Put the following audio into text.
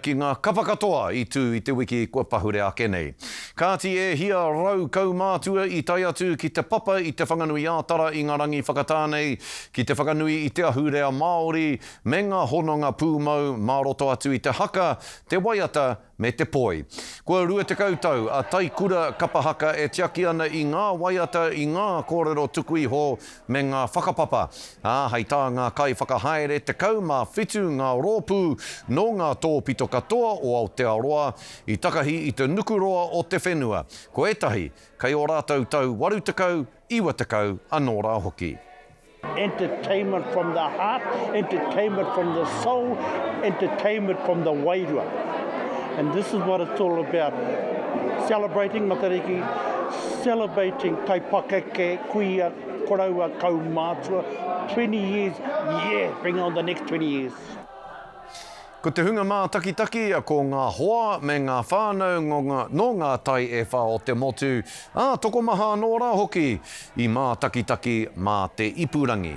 Ki ngā kapa katoa i tū i te wiki kua pahure ake nei. Kāti e hia rau kaumātua i tai atu ki te papa i Te Whanganui-a-Tara i ngā rangi whakatānei, ki te whakanui i te ahurea Māori, me ngā hononga pūmau mā roto atu i te haka, te waiata me te poi. Kua rua te kautau, a Taikura Kapa Haka e tiaki ana i ngā waiata i ngā kōrero tuku iho me ngā whakapapa. Hei tā ngā kai whakahaere te kaumāwhitu ngā rōpū no ngā tōpito katoa o Aotearoa i takahi i te nukuroa o te whenua. Ko etahi, kei o rātou tau 80, 90 anō rā hoki. Entertainment from the heart, entertainment from the soul, entertainment from the wairua. And this is what it's all about. Celebrating Matariki, celebrating taipakeke, kuia, koraua, kaumātua. 20 years, yeah, bring on the next 20 years. Ko te hunga mā takitaki a ko ngā hoa me ngā whānau no ngā tai e whā o te motu. Toko maha anō rā hoki i mā takitaki mā te ipurangi.